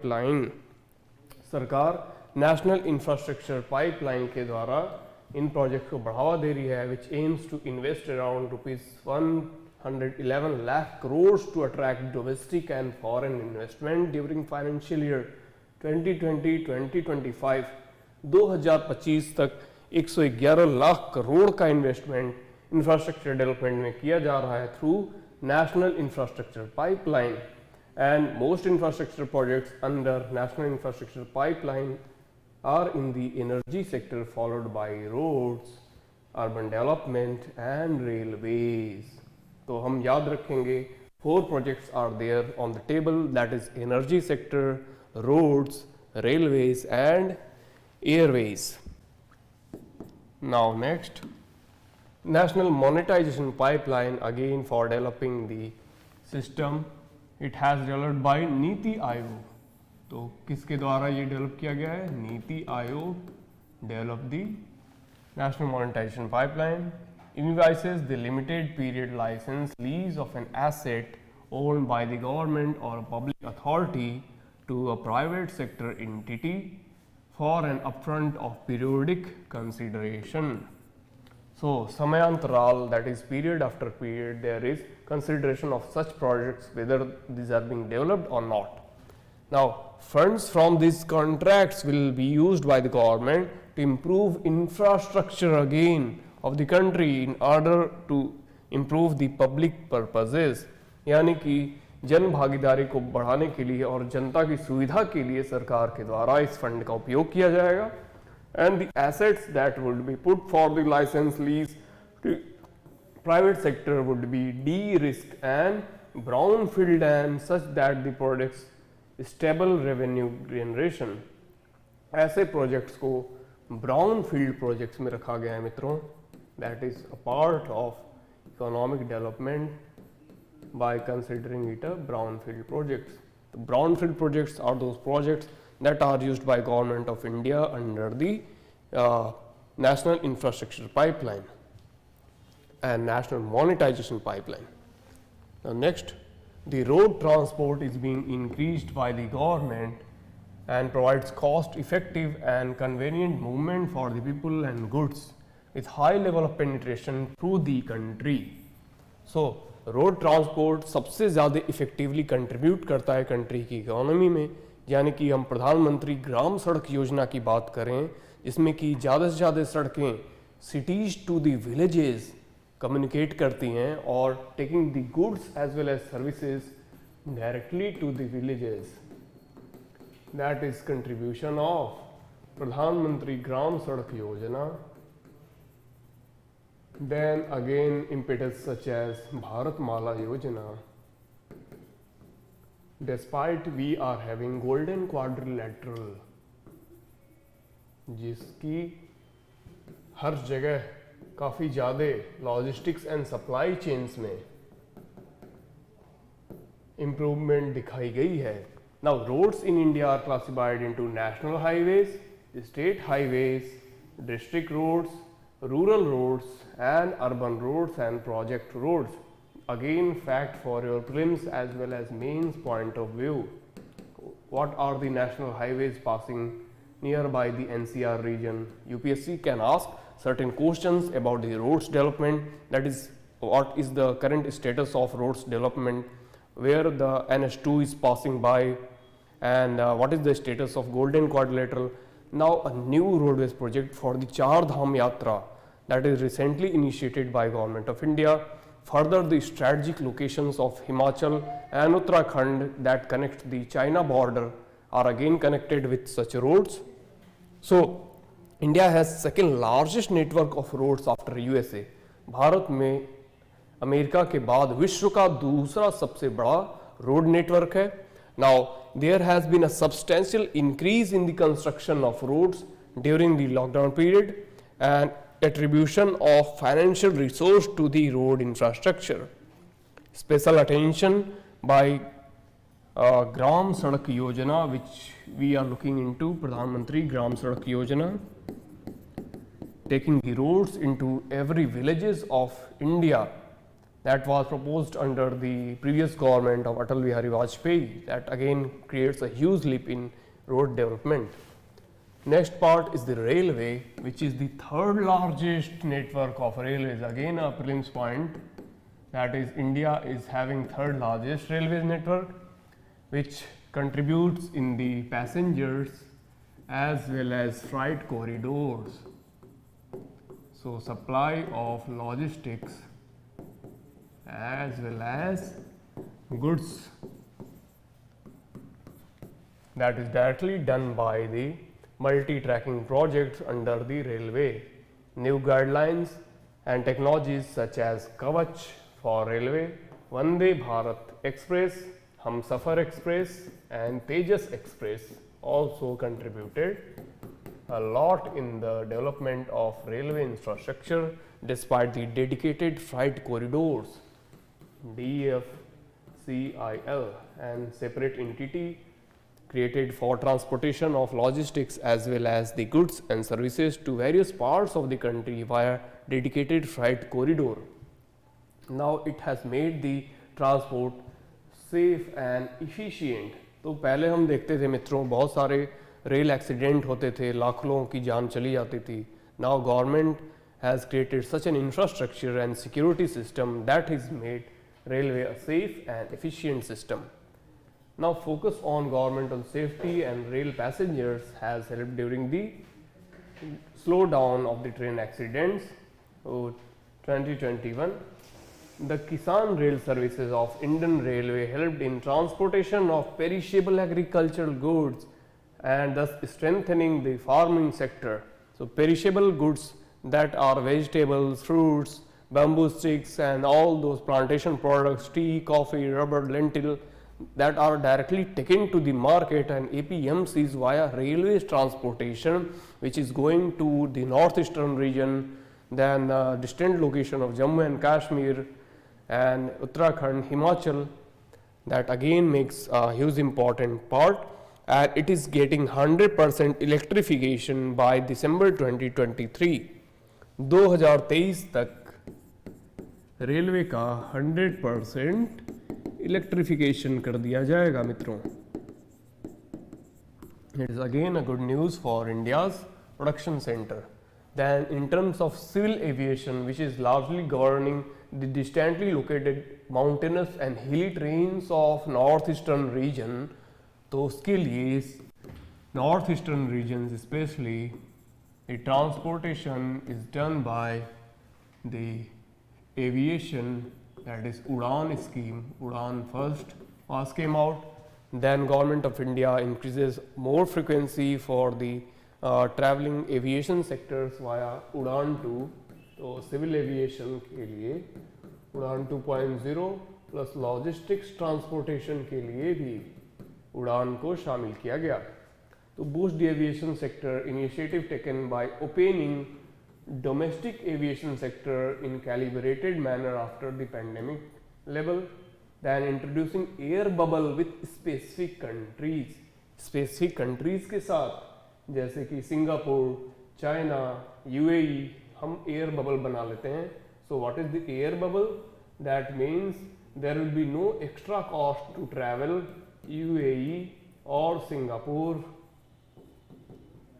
Line सरकार national infrastructure pipeline के द्वारा इन प्रोजेक्ट को बढ़ावा दे रही है, which aims to invest around ₹111 lakh crore to attract domestic and foreign investment during financial year 2020-2025। 2025 तक 111 लाख करोड़ का इन्वेस्टमेंट इंफ्रास्ट्रक्चर डेवलपमेंट में किया जा रहा है through national infrastructure pipeline. And most infrastructure projects under National Infrastructure Pipeline are in the energy sector, followed by roads, urban development and railways. तो हम याद रखेंगे 4 projects are there on the table, that is energy sector, roads, railways and airways. Now next, National Monetization Pipeline, again for developing the system. It has developed by NITI Aayog. तो किसके द्वारा ये develop किया गया है? NITI Aayog develop the national monetization pipeline. Envisages the limited period licence lease of an asset owned by the government और public authority to a private sector entity for an upfront of periodic consideration. So, Samayantaral, that is period after period, there is consideration of such projects whether these are being developed or not. Now, funds from these contracts will be used by the government to improve infrastructure again of the country in order to improve the public purposes. यानी कि जन भागीदारी को बढ़ाने के लिए और जनता की सुविधा के लिए सरकार के द्वारा इस फंड का उपयोग किया जाएगा। And the assets that would be put for the license lease to private sector would be de-risked and brownfield and such that the projects stable revenue generation. ऐसे projects को brownfield projects में रखा गया है मित्रों, that is a part of economic development by considering it a brownfield projects. The brownfield projects are those projects that are used by government of India under the National Infrastructure Pipeline and National Monetization Pipeline. Now next, the road transport is being increased by the government and provides cost effective and convenient movement for the people and goods with high level of penetration through the country. So road transport सबसे ज़्यादा effectively contribute करता है country की economy में। यानी कि हम प्रधानमंत्री ग्राम सड़क योजना की बात करें, इसमें कि ज़्यादा से ज़्यादा सड़कें cities to the villages communicate करती हैं और taking the goods as well as services directly to the villages. That is contribution of Pradhan Mantri Gram Sadak Yojana. Then again impetus such as Bharatmala Yojana. Despite we are having golden quadrilateral, जिसकी हर जगह काफ़ी ज़्यादा logistics and supply chains में improvement दिखाई गई है। Now roads in India are classified into national highways, state highways, district roads, rural roads and urban roads and project roads. Again, fact for your prelims as well as mains point of view. What are the national highways passing nearby the NCR region? UPSC can ask certain questions about the roads development, that is what is the current status of roads development, where the NH2 is passing by and what is the status of golden quadrilateral. Now a new roadways project for the Char Dham Yatra that is recently initiated by Government of India. Further, the strategic locations of Himachal and Uttarakhand that connect the China border are again connected with such roads. So, India has second largest network of roads after USA. Bharat में America के बाद विश्व का दूसरा सबसे बड़ा road network है। Now, there has been a substantial increase in the construction of roads during the lockdown period and attribution of financial resource to the road infrastructure. Special attention by Gram Sadak Yojana, which we are looking into, Pradhan Mantri Gram Sadak Yojana, taking the roads into every villages of India that was proposed under the previous government of Atal Bihari Vajpayee, that again creates a huge leap in road development. Next part is the railway, which is the third largest network of railways. Again a prelims point, that is India is having third largest railways network, which contributes in the passengers as well as freight corridors. So supply of logistics as well as goods, that is directly done by the multi-tracking projects under the railway. New guidelines and technologies such as Kavach for railway, Vande Bharat Express, Humsafar Express and Tejas Express also contributed a lot in the development of railway infrastructure despite the dedicated freight corridors, DFCIL, and separate entity created for transportation of logistics as well as the goods and services to various parts of the country via dedicated freight corridor. Now it has made the transport safe and efficient. तो पहले हम देखते थे मित्रों बहुत सारे rail accident होते थे, लाखों लोगों की जान चली जाती थी. Now government has created such an infrastructure and security system that has made railway a safe and efficient system. Now focus on government on safety and rail passengers has helped during the slowdown of the train accidents. 2021, the Kisan Rail services of Indian Railway helped in transportation of perishable agricultural goods and thus strengthening the farming sector. So perishable goods, that are vegetables, fruits, bamboo sticks and all those plantation products, tea, coffee, rubber, lentil, that are directly taken to the market and APMCs via railways transportation, which is going to the northeastern region, then distant location of Jammu and Kashmir and Uttarakhand, Himachal, that again makes a huge important part, and it is getting 100% electrification by December 2023. 2023 तक railway का 100% electrification कर दिया जाएगा मित्रों. It is again a good news for India's production center. Then in terms of civil aviation, which is largely governing the distantly located mountainous and hilly terrains of northeastern region, तो उसके लिए northeastern regions especially the transportation is done by the aviation, that is Udan scheme. Udan first was came out, then government of India increases more frequency for the traveling aviation sectors via Udan 2. तो civil aviation के लिए Udan 2.0 plus logistics transportation के लिए भी उड़ान को शामिल किया गया. तो boost the aviation sector, initiative taken by opening domestic aviation sector in calibrated manner after the pandemic level, then introducing air bubble with specific countries. Specific countries के साथ जैसे कि सिंगापुर, चाइना, UAE, हम air bubble बना लेते हैं. So what is the air bubble? That means there will be no extra cost to travel UAE or Singapore,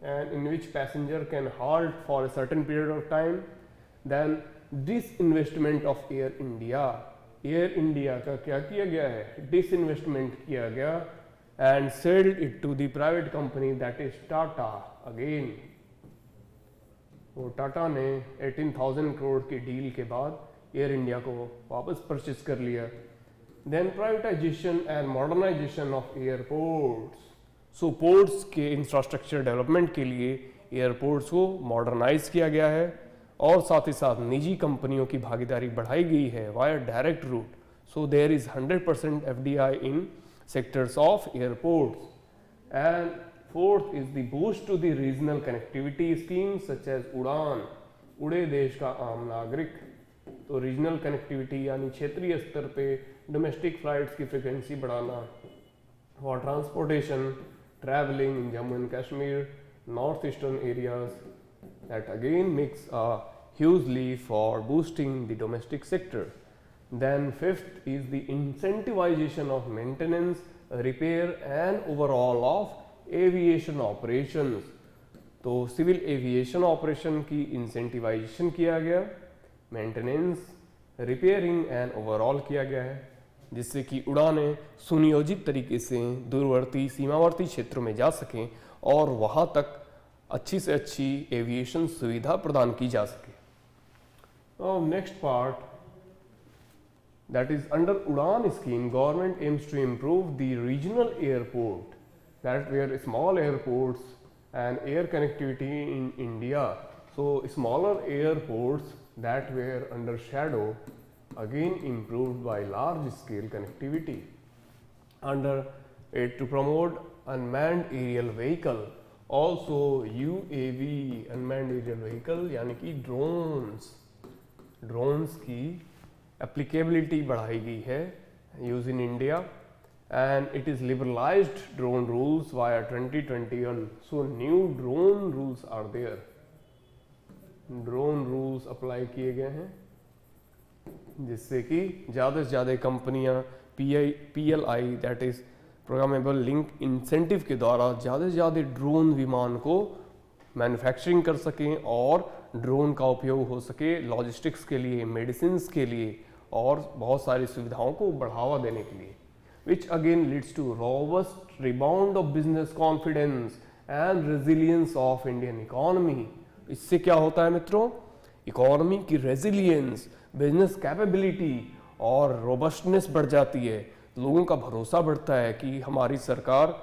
and in which passenger can halt for a certain period of time. Then disinvestment of Air India. Air India का क्या किया गया है? Disinvestment किया गया and sold it to the private company, that is Tata again. वो टाटा ने 18,000 करोड़ की डील के बाद एयर इंडिया को वापस परचेज कर लिया. Then privatisation and modernisation of airports. So ports के इंफ्रास्ट्रक्चर डेवलपमेंट के लिए एयरपोर्ट्स को मॉडर्नाइज किया गया है और साथ ही साथ निजी कंपनियों की भागीदारी बढ़ाई गई है via direct route. So there is 100% FDI in sectors of airports. And fourth is the boost to the regional connectivity scheme such as UDAN, उड़े देश का आम नागरिक. तो रीजनल कनेक्टिविटी यानी क्षेत्रीय स्तर पे डोमेस्टिक फ्लाइट्स की फ्रिक्वेंसी बढ़ाना for transportation travelling in Jammu and Kashmir, north eastern areas, that again makes a huge leap for boosting the domestic sector. Then fifth is the incentivization of maintenance, repair and overall of aviation operations. तो civil aviation operation की incentivisation किया गया, maintenance, repairing and overall किया गया है, जिससे कि उड़ानें सुनियोजित तरीके से दूरवर्ती सीमावर्ती क्षेत्रों में जा सकें और वहाँ तक अच्छी से अच्छी एविएशन सुविधा प्रदान की जा सके. Next part, that is under Udan scheme, government aims to improve the regional airport, that were small airports and air connectivity in India. So smaller airports that were under shadow again improved by large scale connectivity. Under it to promote unmanned aerial vehicle, also UAV, unmanned aerial vehicle यानी कि drones की applicability बढ़ाई गई है use in India, and it is liberalized drone rules via 2021. So new drone rules are there, drone rules apply किए गए हैं, जिससे कि ज़्यादा से ज़्यादा कंपनियां PLI that is programmable link incentive के द्वारा ज़्यादा से ज़्यादा ड्रोन विमान को मैन्युफैक्चरिंग कर सकें और ड्रोन का उपयोग हो सके लॉजिस्टिक्स के लिए, मेडिसिन के लिए और बहुत सारी सुविधाओं को बढ़ावा देने के लिए, which again leads to robust rebound of business confidence and resilience of Indian economy. इससे क्या होता है मित्रों, इकोनॉमी की रेजिलियंस, बिजनेस कैपेबिलिटी और रोबस्टनेस बढ़ जाती है, लोगों का भरोसा बढ़ता है कि हमारी सरकार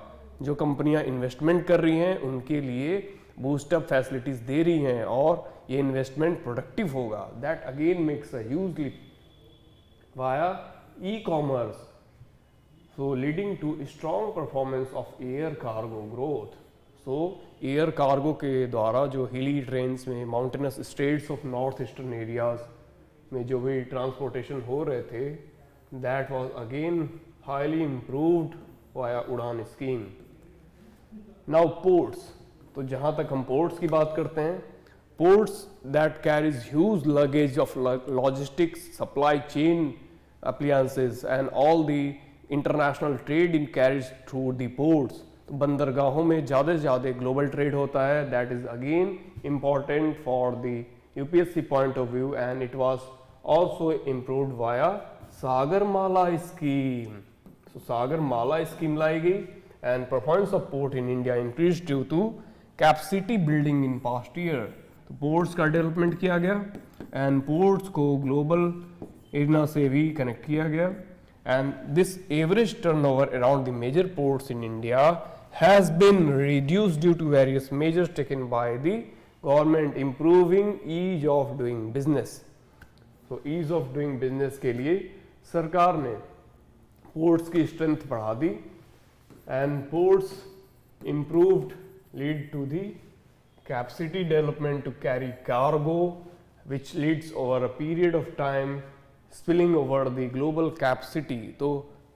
जो कंपनियां इन्वेस्टमेंट कर रही हैं उनके लिए बूस्टअप फैसिलिटीज़ दे रही हैं और ये इन्वेस्टमेंट प्रोडक्टिव होगा. That again makes a huge leap via e-commerce, so leading to strong performance of air cargo growth. So air cargo के द्वारा जो हिली ट्रेन्स में mountainous states of north eastern areas में जो भी ट्रांसपोर्टेशन हो रहे थे, that was again highly improved via उड़ान स्कीम. नाउ पोर्ट्स, तो जहाँ तक हम पोर्ट्स की बात करते हैं, ports that carries huge luggage of logistics, supply chain appliances and all the international trade in carries through the ports. तो बंदरगाहों में ज़्यादा से ज़्यादा ग्लोबल ट्रेड होता है, that is again important for the UPSC point of view, and it was also improved via Sagarmala scheme. So Sagarmala scheme लाई गई and performance of port in India increased due to capacity building in past year. तो ports का development किया गया and ports को global arena से भी connect किया गया, and this average turnover around the major ports in India has been reduced due to various measures taken by the government improving ease of doing business. तो ease of doing business के लिए सरकार ने ports की strength बढ़ा दी and ports improved lead to the capacity development to carry cargo, which leads over a period of time spilling over the global capacity. तो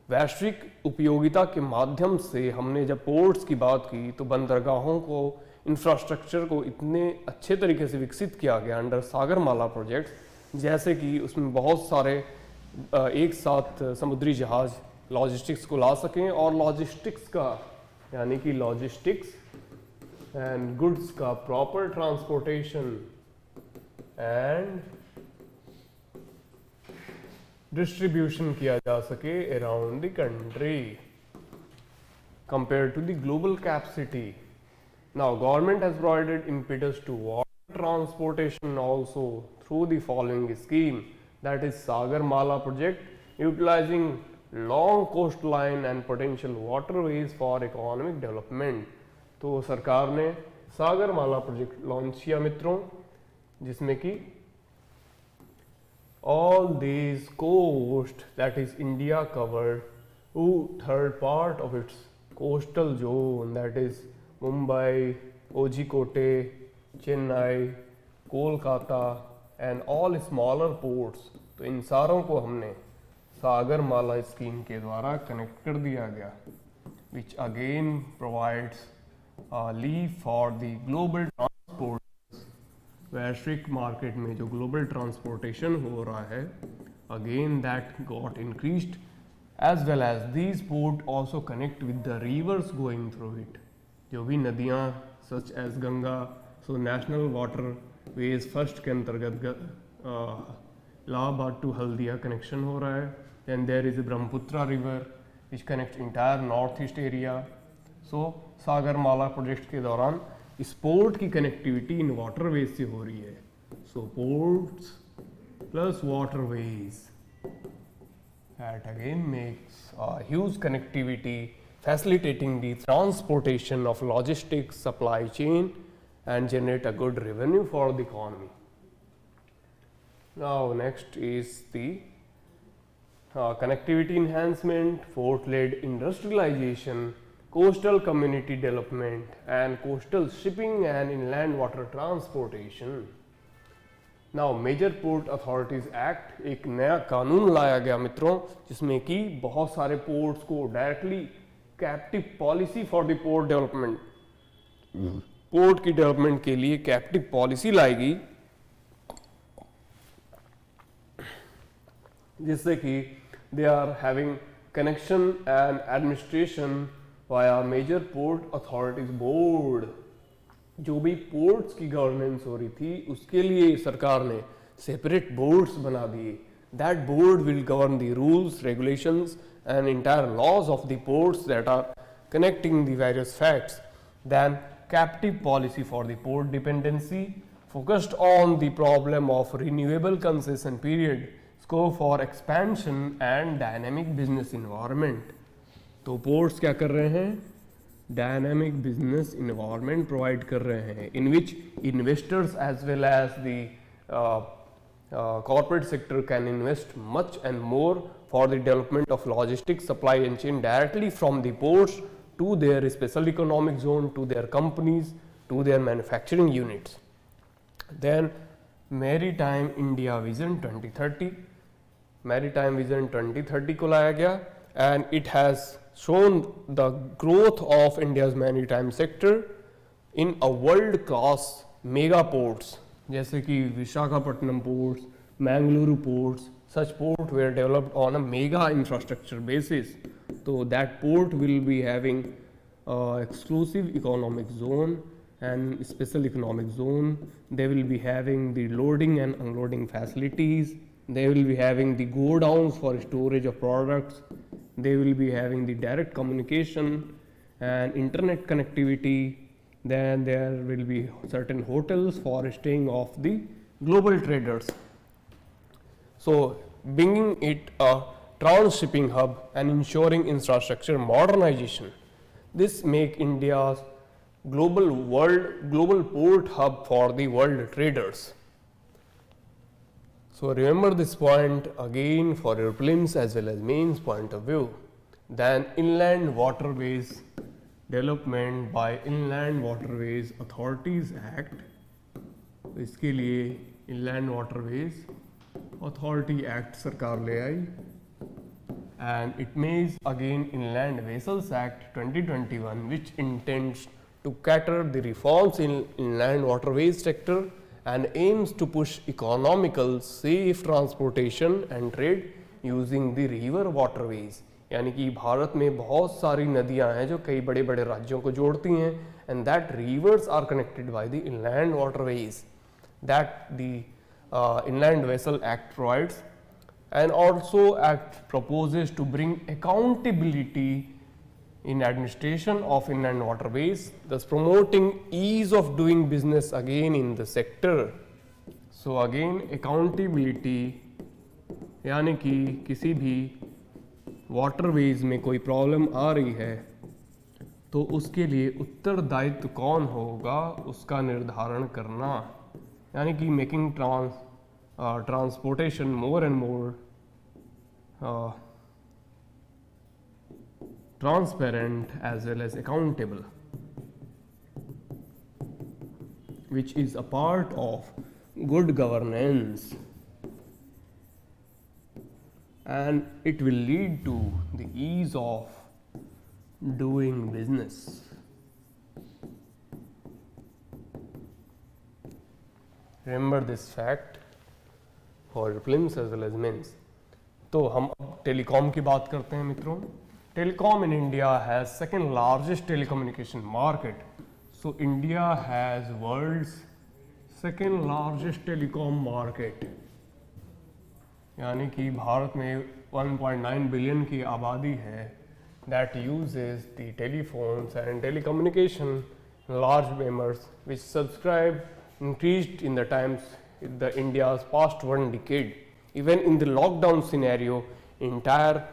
वैश्विक उपयोगिता के माध्यम से हमने जब पोर्ट्स की बात की तो बंदरगाहों को, इंफ्रास्ट्रक्चर को इतने अच्छे तरीके से विकसित किया गया अंडर सागरमाला प्रोजेक्ट, जैसे कि उसमें बहुत सारे एक साथ समुद्री जहाज लॉजिस्टिक्स को ला सकें और लॉजिस्टिक्स का यानी कि लॉजिस्टिक्स एंड गुड्स का प्रॉपर ट्रांसपोर्टेशन एंड डिस्ट्रीब्यूशन किया जा सके around the country compared to the global capacity. Now government has provided impetus to water transportation also through the following scheme, that is Sagarmala project, utilizing long coastline and potential waterways for economic development. तो सरकार ने Sagarmala project launch किया मित्रों, जिसमें कि all these coast that is India covered third part of its coastal zone, that is Mumbai, Kozhikode, Chennai, Kolkata and all smaller ports. तो इन सारों को हमने सागरमाला स्कीम के द्वारा कनेक्ट कर दिया गया, which again provides leave for the global transport. वैश्विक मार्केट में जो ग्लोबल ट्रांसपोर्टेशन हो रहा है again that got increased, as well as these port also connect with the rivers going through it. जो भी नदियाँ such as Ganga, so national waterways first के अंतर्गत इलाहाबाद टू हल्दिया कनेक्शन हो रहा है. Then there is a Brahmaputra river which connects entire north east area. So Sagarmala project के दौरान इस पोर्ट की कनेक्टिविटी इन वाटरवेज से हो रही है. So ports plus waterways that again makes a huge connectivity, facilitating the transportation of logistics supply chain and generate a good revenue for the economy. Now next is the connectivity enhancement, port-led industrialization, coastal community development and coastal shipping and inland water transportation. Now major port authorities act एक नया कानून लाया गया मित्रों, जिसमें कि बहुत सारे पोर्ट्स को directly captive policy for the port development, port की डेवलपमेंट के लिए कैप्टिव पॉलिसी लाएगी, जिससे कि they are having connection and administration via major port authorities board. जो भी पोर्ट्स की गवर्नेंस हो रही थी उसके लिए सरकार ने सेपरेट बोर्ड्स बना दिए. That board will govern the rules, regulations and entire laws of the ports that are connecting the various facts. Then captive policy for the port dependency focused on the problem of renewable concession period, scope for expansion and dynamic business environment. तो ports क्या कर रहे हैं? Dynamic business environment provide कर रहे हैं, in which investors as well as the corporate sector can invest much and more for the development of logistics supply and chain directly from the ports to their special economic zone, to their companies, to their manufacturing units. Then Maritime India Vision 2030, Maritime Vision 2030 को लाया गया, and it has shown the growth of India's maritime sector in a world class mega ports, जैसे कि Visakhapatnam ports, Mangaluru ports. such port were developed on a mega infrastructure basis. So that port will be having exclusive economic zone and special economic zone. They will be having the loading and unloading facilities. They will be having the go downs for storage of products. They will be having the direct communication and internet connectivity. Then there will be certain hotels for staying of the global traders. So bringing it a trans-shipping hub and ensuring infrastructure modernization. This make India's global port hub for the world traders. So remember this point again for your prelims as well as mains point of view. Then Inland Waterways Development by Inland Waterways Authorities Act. तो इसके लिए Inland Waterways Authority Act सरकार ले आई, and it makes again Inland Vessels Act 2021, which intends to cater the reforms in inland waterways sector and aims to push economical, safe transportation and trade using the river waterways. यानी कि भारत में बहुत सारी नदियां हैं जो कई बड़े बड़े राज्यों को जोड़ती हैं, and that rivers are connected by the inland waterways that the Inland Vessel Act provides. And also act proposes to bring accountability in administration of inland waterways, thus promoting ease of doing business again in the sector. So again accountability, यानी कि किसी भी waterways में कोई problem आ रही है तो उसके लिए उत्तरदायित्व कौन होगा उसका निर्धारण करना, यानी कि making transportation more and more transparent as well as accountable, which is a part of good governance, and it will lead to the ease of doing business. Remember this fact for prelims as well as mains. तो हम अब telecom की बात करते हैं मित्रों। Telecom in India has second largest telecommunication market. So India has world's second largest telecom market, यानी कि भारत में 1.9 बिलियन की आबादी है that uses the telephones and telecommunication large members which subscribe increased in the times in the India's past one decade. Even in the lockdown scenario, entire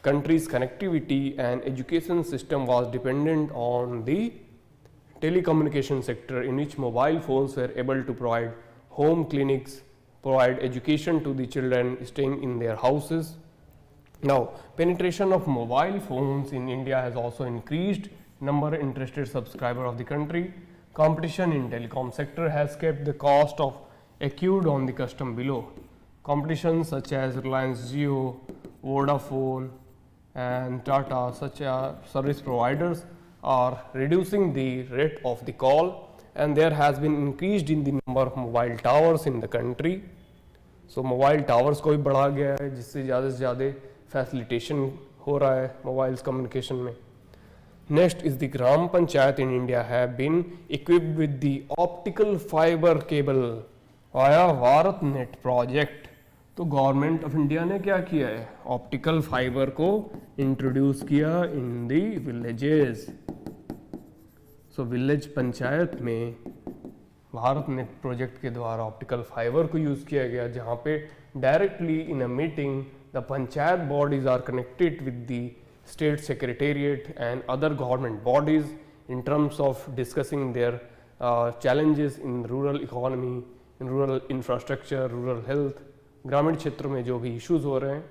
country's connectivity and education system was dependent on the telecommunication sector, in which mobile phones were able to provide home clinics, provide education to the children staying in their houses. Now, penetration of mobile phones in India has also increased number of interested subscriber of the country. Competition in telecom sector has kept the cost of acute on the custom below. Competition such as Reliance Jio, Vodafone and Tata, such as service providers, are reducing the rate of the call, and there has been increased in the number of mobile towers in the country. So mobile towers को भी बढ़ा गया है, जिससे ज़्यादा से ज़्यादा facilitation हो रहा है मोबाइल्स कम्युनिकेशन में। Next is the gram panchayat in India have been equipped with the optical fibre cable via Bharat net project. तो गवर्नमेंट ऑफ इंडिया ने क्या किया है, ऑप्टिकल फाइबर को इंट्रोड्यूस किया in the villages. So village panchayat में भारत नेट प्रोजेक्ट के द्वारा ऑप्टिकल फाइबर को यूज़ किया गया, जहाँ पे directly in a meeting the panchayat bodies are connected with the state secretariat and other government bodies in terms of discussing there challenges in rural economy, in rural infrastructure, rural health. ग्रामीण क्षेत्रों में जो भी issues हो रहे हैं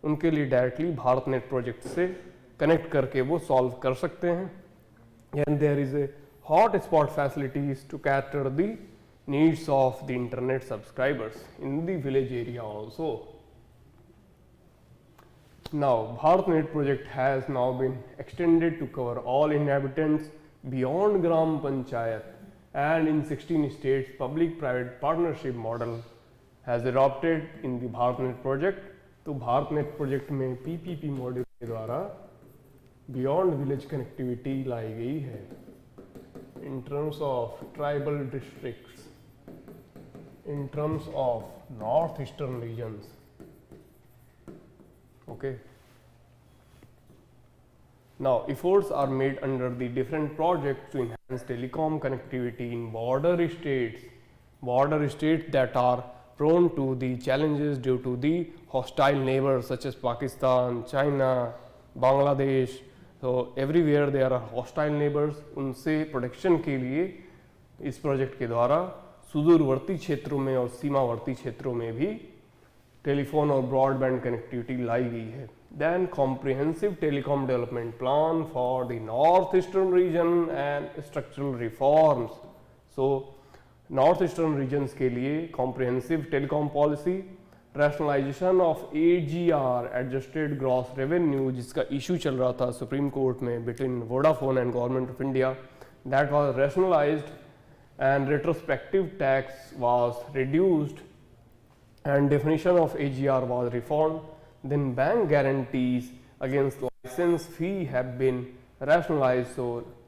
उनके लिए डायरेक्टली भारत नेट प्रोजेक्ट से कनेक्ट करके वो सॉल्व कर सकते हैं। And there is a hotspot facilities to cater the needs of the internet subscribers in the village area also. Now, BharatNet project has now been extended to cover all inhabitants beyond Gram Panchayat, and in 16 states, public-private partnership model has adopted in the BharatNet project. तो BharatNet project में PPP model के द्वारा beyond village connectivity लाई गई है। In terms of tribal districts, in terms of northeastern regions, okay. Now, efforts are made under the different projects to enhance telecom connectivity in border states that are prone to the challenges due to the hostile neighbors such as Pakistan, China, Bangladesh. तो everywhere there are hostile neighbours, उनसे protection के लिए इस project के द्वारा सुदूरवर्ती क्षेत्रों में और सीमावर्ती क्षेत्रों में भी टेलीफोन और ब्रॉडबैंड कनेक्टिविटी लाई गई है। Then comprehensive telecom development plan for the north eastern region and structural reforms. So north eastern regions के लिए comprehensive telecom policy, rationalisation of AGR adjusted gross revenue, जिसका इशू चल रहा था सुप्रीम कोर्ट में between Vodafone and government of India, that was rationalised and retrospective tax was reduced and definition of AGR was reformed. Then bank guarantees against licence fee have been rationalised. So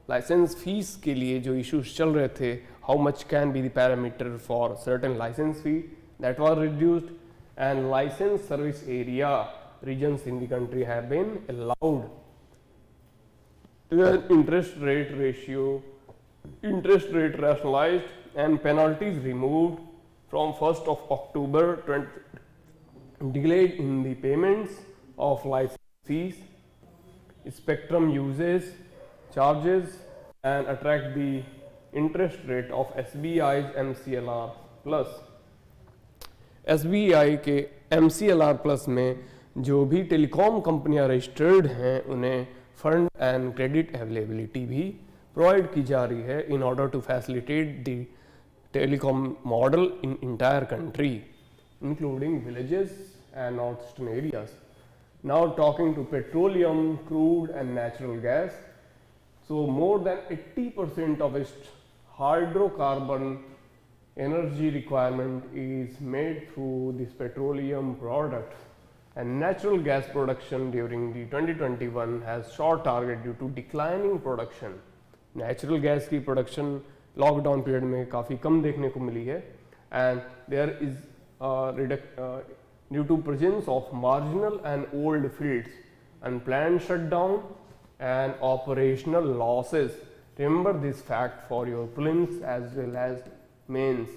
licence fees के लिए जो issues चल रहे थे, how much can be the parameter for certain licence fee, that was reduced, and license service area regions in the country have been allowed. The interest rate rationalized and penalties removed from 1st of October 20, delayed in the payments of license fees, spectrum uses, charges, and attract the interest rate of SBI's MCLR plus। SBI के MCLR plus में जो भी telecom कंपनियां registered हैं उन्हें fund and credit availability भी provide की जा रही है in order to facilitate the telecom model in entire country including villages and north eastern areas. Now talking to petroleum, crude and natural gas. So more than 80% of its hydrocarbon energy requirement is made through these petroleum products. and natural gas production during the 2021 has short target due to declining production. Natural gas की production lockdown period में काफ़ी कम देखने को मिली है, and there is due to presence of marginal and old fields, unplanned shutdown and operational losses. Remember this fact for your prelims as well as mains.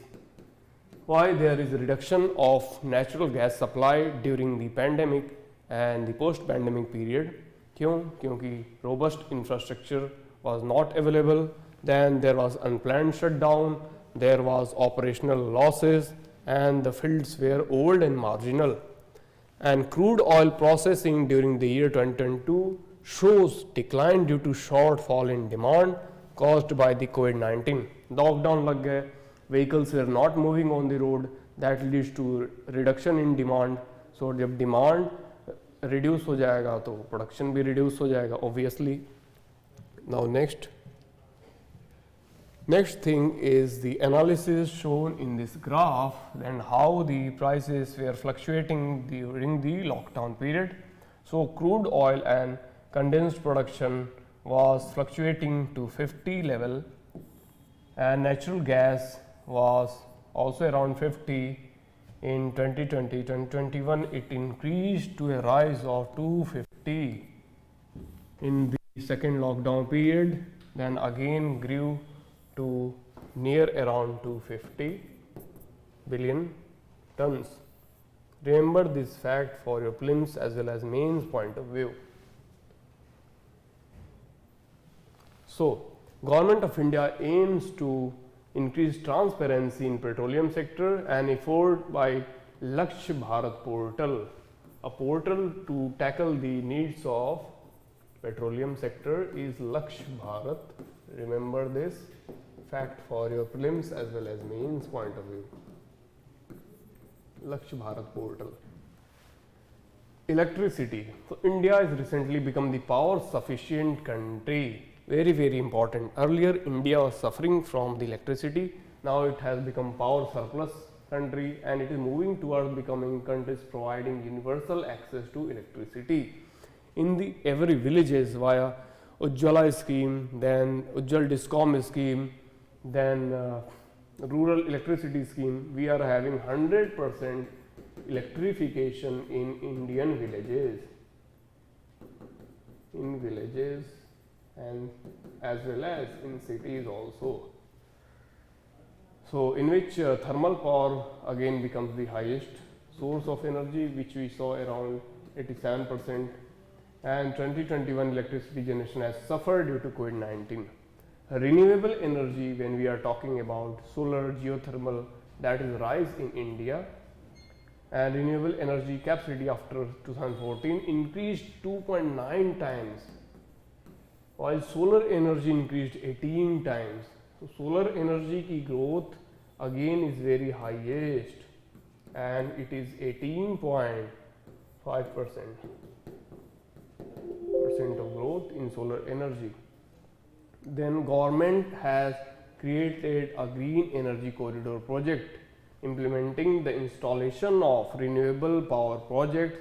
Why there is a reduction of natural gas supply during the pandemic and the post-pandemic period? क्यों? क्योंकि robust infrastructure was not available, then there was unplanned shutdown, there was operational losses, and the fields were old and marginal. And crude oil processing during the year 2022 shows decline due to shortfall in demand caused by the COVID-19. Lockdown लग गए, vehicles were not moving on the road, that leads to reduction in demand. So जब demand reduce हो जाएगा तो production भी reduce हो जाएगा obviously. Now next thing is the analysis shown in this graph and how the prices were fluctuating during the lockdown period. So crude oil and condensed production was fluctuating to 50 level, and natural gas was also around 50. In 2020, 2021 it increased to a rise of 250 in the second lockdown period, then again grew to near around 250 billion tons. Remember this fact for your prelims as well as mains point of view. So, Government of India aims to increase transparency in petroleum sector and effort by Lakshya Bharat portal, a portal to tackle the needs of petroleum sector is Lakshya Bharat. Remember this fact for your prelims as well as mains point of view. Lakshya Bharat portal. Electricity. So India has recently become the power sufficient country. Very important. Earlier India was suffering from the electricity. Now it has become power surplus country and it is moving towards becoming countries providing universal access to electricity. In the every villages via Ujjwala scheme, then Ujjwal Discom scheme, then rural electricity scheme, we are having 100% electrification in Indian villages. In villages and as well as in cities also. So in which thermal power again becomes the highest source of energy, which we saw around 87%, and 2021 electricity generation has suffered due to COVID-19. Renewable energy, when we are talking about solar, geothermal, that is rise in India, and renewable energy capacity after 2014 increased 2.9 times, while solar energy increased 18 times. So solar energy ki growth again is very highest and it is 18.5% of growth in solar energy. Then government has created a green energy corridor project implementing the installation of renewable power projects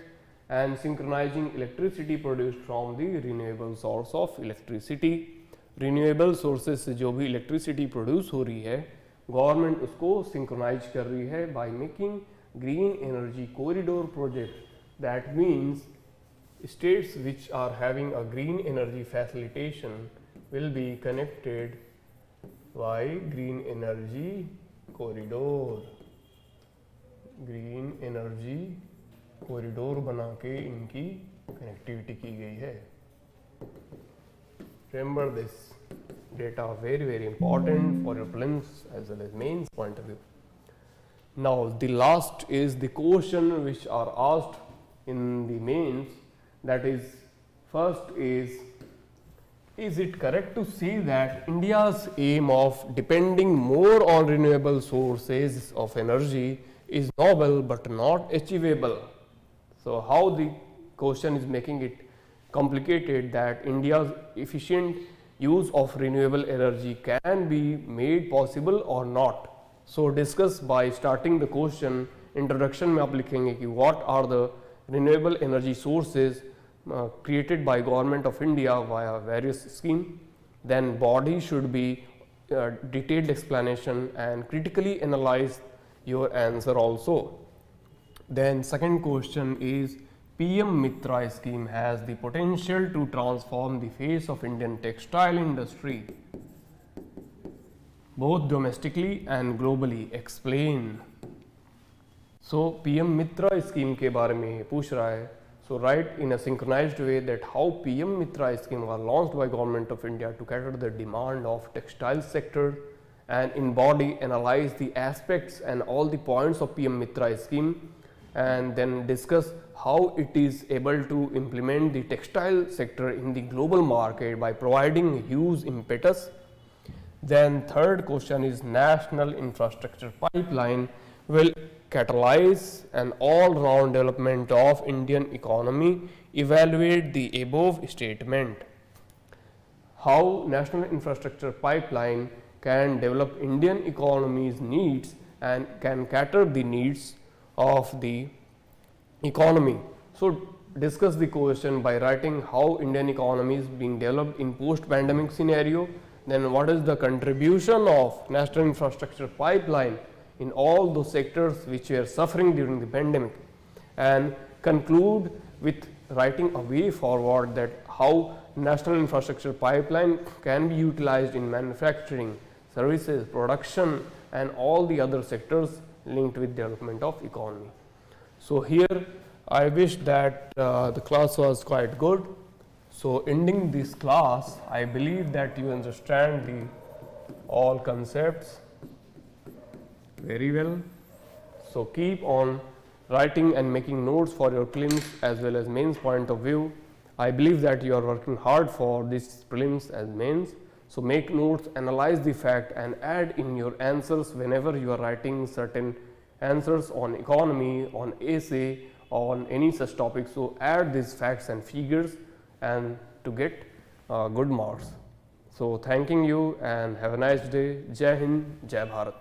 and synchronizing electricity produced from the renewable source of electricity. Renewable sources से जो भी electricity produce हो रही है, government उसको synchronize कर रही है by making green energy corridor project. That means states which are having a green energy facilitation will be connected by green energy corridor. Green energy corridor बना के इनकी कनेक्टिविटी की गई है. Remember this data, very important for your prelims as well as mains point of view. Now the last is the question which are asked in the mains, that is, first is it correct to say that India's aim of depending more on renewable sources of energy is noble but not achievable? So how the question is making it complicated, that India's efficient use of renewable energy can be made possible or not. So discuss by starting the question. Introduction में आप लिखेंगे कि what are the renewable energy sources created by Government of India via various schemes, then body should be detailed explanation and critically analyze your answer also. Then second question is, PM Mitra scheme has the potential to transform the face of Indian textile industry both domestically and globally. Explain. So PM Mitra scheme के बारे में पूछ रहा है. So write in a synchronized way that how PM Mitra scheme was launched by Government of India to cater the demand of textile sector, and in body analyze the aspects and all the points of PM Mitra scheme, and then discuss how it is able to implement the textile sector in the global market by providing huge impetus. Then third question is, national infrastructure pipeline will catalyze an all-round development of Indian economy. Evaluate the above statement. How national infrastructure pipeline can develop Indian economy's needs and can cater the needs of the economy. So discuss the question by writing how Indian economy is being developed in post-pandemic scenario. Then what is the contribution of national infrastructure pipeline in all those sectors which were suffering during the pandemic, and conclude with writing a way forward that how national infrastructure pipeline can be utilized in manufacturing, services, production and all the other sectors linked with development of economy. So here I wish that the class was quite good. So ending this class, I believe that you understand the all concepts very well. So keep on writing and making notes for your prelims as well as mains point of view. I believe that you are working hard for this prelims as mains. So make notes, analyze the fact and add in your answers whenever you are writing certain answers on economy, on essay, on any such topic. So add these facts and figures and to get good marks. So thanking you and have a nice day. Jai Hind, Jai Bharat.